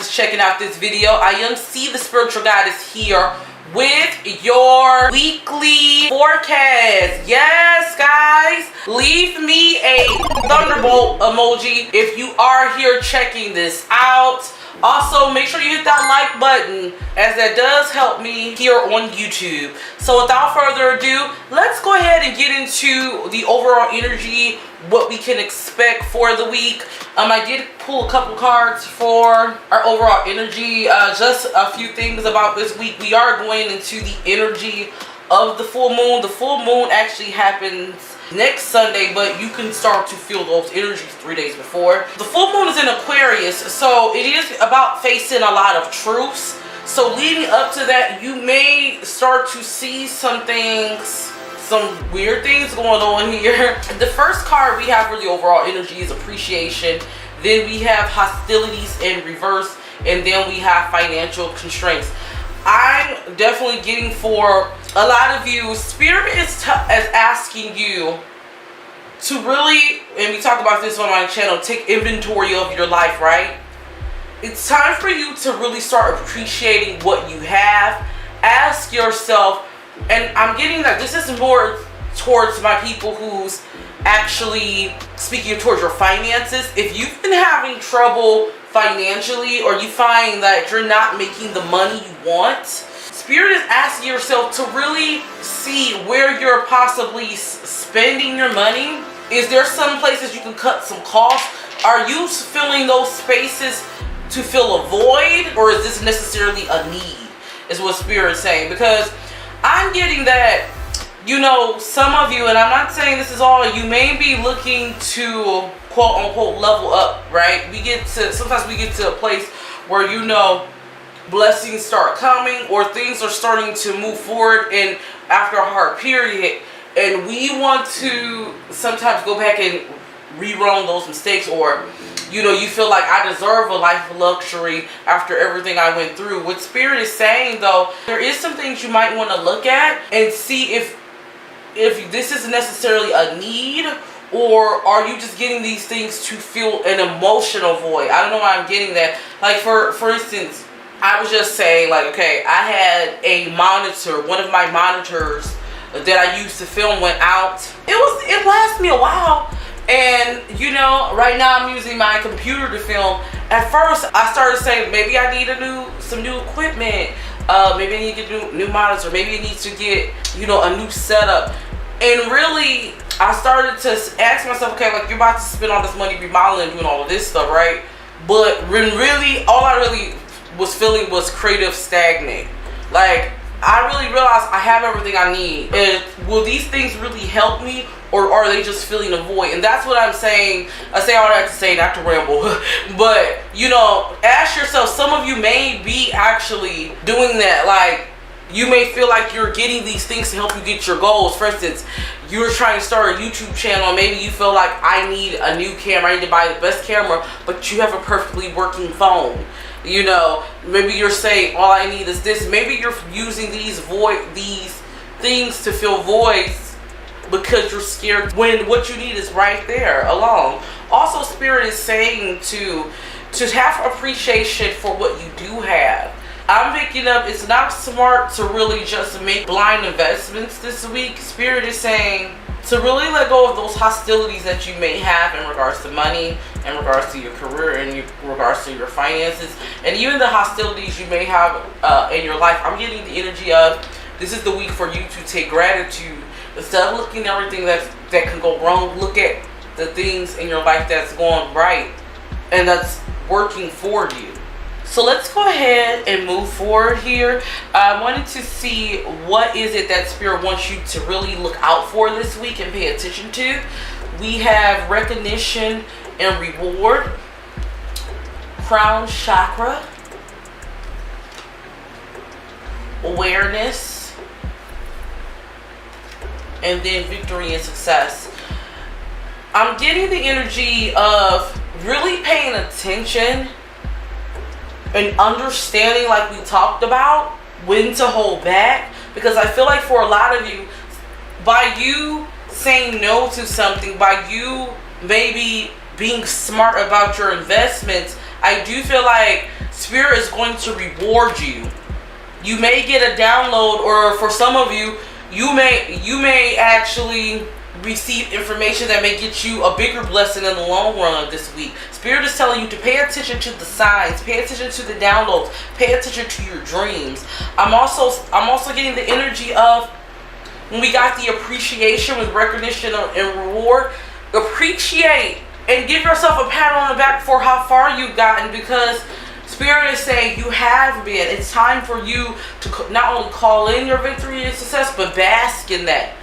is checking out this video. I am C, the spiritual goddess, here with your weekly forecast. Yes, guys, leave me a thunderbolt emoji if you are here checking this out. Also, make sure you hit that like button, as that does help me here on YouTube. So without further ado, let's go ahead and get into the overall energy, what we can expect for the week. I did pull a couple cards for our overall energy. Just a few things about this week. We are going into the energy of the full moon. The full moon actually happens next Sunday, but you can start to feel those energies 3 days before. The full moon is in Aquarius, so it is about facing a lot of truths. So leading up to that, you may start to see some things, some weird things going on here. The first card we have for the overall energy is appreciation. Then we have hostilities in reverse, and then we have financial constraints. I'm definitely getting, for a lot of you, Spirit is asking you to really, and we talked about this on my channel, take inventory of your life, right? It's time for you to really start appreciating what you have. Ask yourself, and I'm getting that this is more towards my people who's actually speaking towards your finances. If you've been having trouble financially, or you find that you're not making the money you want, Spirit is asking yourself to really see where you're possibly spending your money. Is there some places you can cut some costs? Are you filling those spaces to fill a void, or is this necessarily a need, is what Spirit is saying? Because I'm getting that, you know, some of you, and I'm not saying this is all, you may be looking to quote unquote level up, right? Sometimes we get to a place where, you know, blessings start coming, or things are starting to move forward, and after a hard period, and we want to sometimes go back and rerun those mistakes, or, you know, you feel like I deserve a life of luxury after everything I went through. What Spirit is saying, though, there is some things you might want to look at and see if this is necessarily a need, or are you just getting these things to fill an emotional void? I don't know why I'm getting that. Like, for instance, I was just saying, like, okay, I had a monitor, one of my monitors that I used to film went out. It lasted me a while. And, you know, right now I'm using my computer to film. At first, I started saying, maybe I need some new equipment. Maybe I need to get a new monitor. Maybe I need to get, you know, a new setup. And really, I started to ask myself, okay, like, you're about to spend all this money remodeling, doing all of this stuff, right? But when really, all I really was feeling was creative stagnant. Like, I really realized I have everything I need. And will these things really help me, or are they just filling a void? And that's what I'm saying. I say all that to say, not to ramble. But, you know, ask yourself, some of you may be actually doing that. Like, you may feel like you're getting these things to help you get your goals. For instance, you're trying to start a YouTube channel, and maybe you feel like I need a new camera, I need to buy the best camera, but you have a perfectly working phone. You know, maybe you're saying all I need is this. Maybe you're using these things to fill voids because you're scared when what you need is right there along. Also, Spirit is saying to have appreciation for what you do have. I'm picking up, it's not smart to really just make blind investments this week. Spirit is saying to really let go of those hostilities that you may have in regards to money, in regards to your career, in regards to your finances, and even the hostilities you may have in your life. I'm getting the energy of, this is the week for you to take gratitude. Instead of looking at everything that can go wrong, look at the things in your life that's going right and that's working for you. So let's go ahead and move forward here. I wanted to see what is it that Spirit wants you to really look out for this week and pay attention to. We have recognition and reward, crown chakra, awareness, and then victory and success. I'm getting the energy of really paying attention and understanding, like we talked about, when to hold back. Because I feel like for a lot of you, by you saying no to something, by you maybe being smart about your investments, I do feel like Spirit is going to reward you. You may get a download, or for some of you, you may actually receive information that may get you a bigger blessing in the long run this week. Spirit is telling you to pay attention to the signs, pay attention to the downloads, pay attention to your dreams. I'm also getting the energy of when we got the appreciation with recognition and reward. Appreciate and give yourself a pat on the back for how far you've gotten, because Spirit is saying you have been. It's time for you to not only call in your victory and success, but bask in that.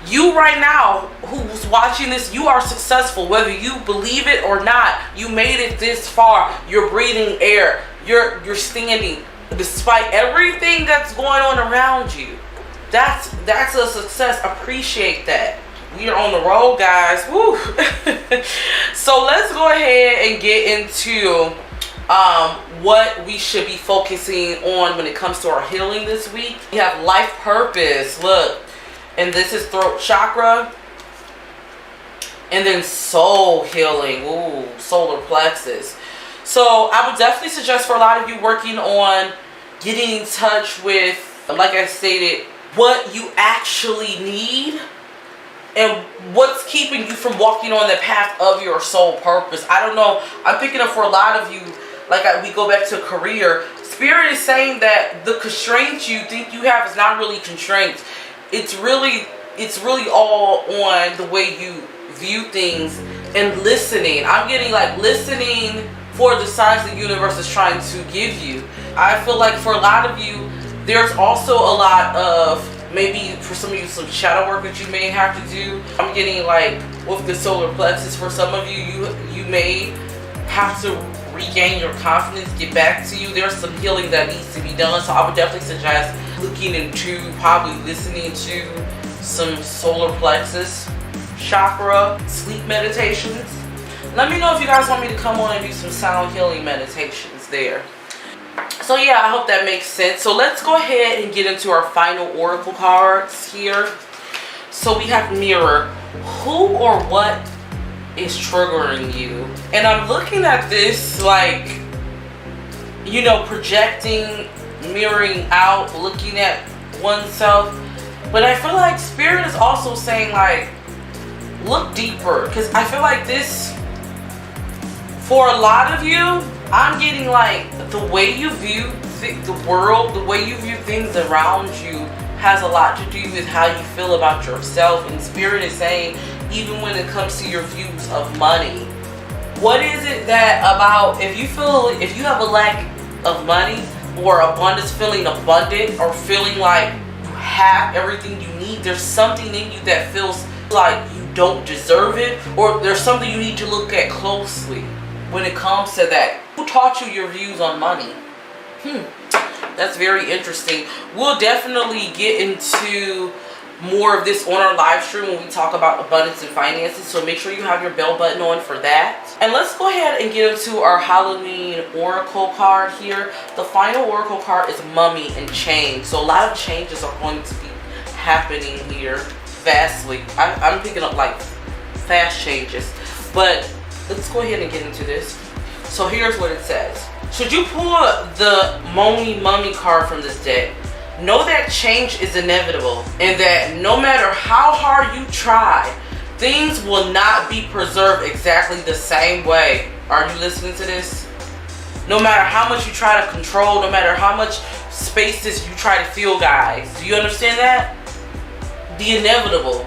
You right now, who's watching this, you are successful. Whether you believe it or not, you made it this far. You're breathing air. You're standing despite everything that's going on around you. That's a success. Appreciate that. We are on the road, guys. Woo. So let's go ahead and get into what we should be focusing on when it comes to our healing this week. We have life purpose. Look. And this is throat chakra. And then soul healing. Ooh, solar plexus. So I would definitely suggest for a lot of you working on getting in touch with, like I stated, what you actually need and what's keeping you from walking on the path of your soul purpose. I don't know. I'm picking up for a lot of you, we go back to career. Spirit is saying that the constraints you think you have is not really constraints. It's really all on the way you view things and listening. I'm getting listening for the signs the universe is trying to give you. I feel like for a lot of you, there's also a lot of, maybe for some of you, some shadow work that you may have to do. I'm getting with the solar plexus, for some of you, you may have to regain your confidence, get back to you. There's some healing that needs to be done. So I would definitely suggest looking into, probably listening to some solar plexus chakra sleep meditations. Let me know if you guys want me to come on and do some sound healing meditations there. So yeah, I hope that makes sense. So let's go ahead and get into our final oracle cards here. So we have Mirror. Who or what is triggering you? And I'm looking at this projecting, mirroring out, looking at oneself. But I feel like Spirit is also saying look deeper, because I feel like this, for a lot of you, I'm getting the way you view the world, the way you view things around you has a lot to do with how you feel about yourself. And Spirit is saying, even when it comes to your views of money, what is it that about, if you have a lack of money or abundance, feeling abundant or feeling like you have everything you need, there's something in you that feels like you don't deserve it, or there's something you need to look at closely when it comes to that. Who taught you your views on money? That's very interesting. We'll definitely get into more of this on our live stream when we talk about abundance and finances, so make sure you have your bell button on for that. And let's go ahead and get into our Halloween oracle card here. The final oracle card is Mummy and Change. So a lot of changes are going to be happening here vastly. I'm picking up fast changes, but let's go ahead and get into this. So here's what it says. Should you pull the Mummy card from this deck, know that change is inevitable, and that no matter how hard you try, things will not be preserved exactly the same way. Are you listening to this? No matter how much you try to control, no matter how much spaces you try to fill, guys. Do you understand that? The inevitable.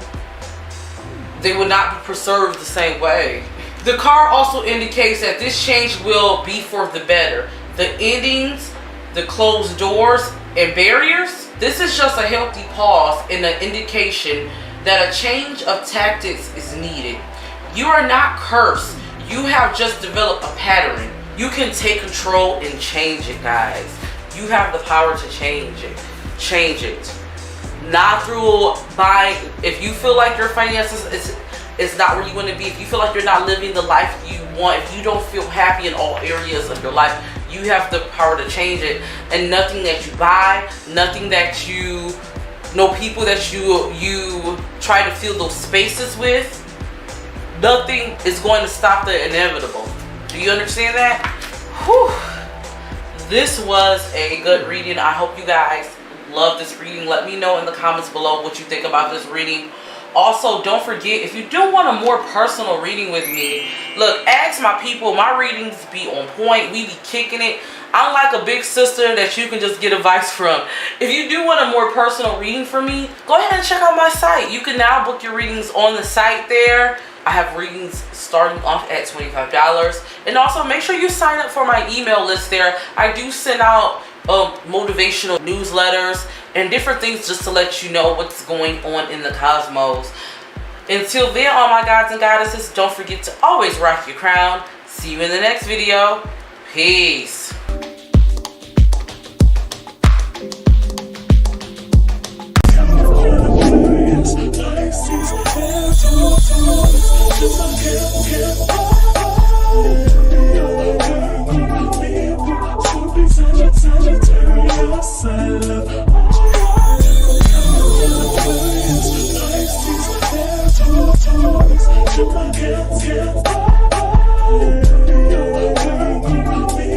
They will not be preserved the same way. The card also indicates that this change will be for the better. The endings, the closed doors, and barriers, this is just a healthy pause and an indication that a change of tactics is needed. You are not cursed. You have just developed a pattern. You can take control and change it, guys. You have the power to change it. Change it. Not through if you feel like your finances is not where you want to be, if you feel like you're not living the life you want, if you don't feel happy in all areas of your life, you have the power to change it. And nothing that you buy, nothing that you, no people that you try to fill those spaces with, nothing is going to stop the inevitable. Do you understand that? Whew. this was a good reading. I hope you guys love this reading. Let me know in the comments below what you think about this reading. Also, don't forget, if you do want a more personal reading with me, look, ask my people. My readings be on point. We be kicking it. I'm like a big sister that you can just get advice from. If you do want a more personal reading from me, go ahead and check out my site. You can now book your readings on the site there. I have readings starting off at $25. And also make sure you sign up for my email list there. I do send out motivational newsletters and different things just to let you know what's going on in the cosmos. Until then, all my gods and goddesses, don't forget to always rock your crown. See you in the next video. Peace.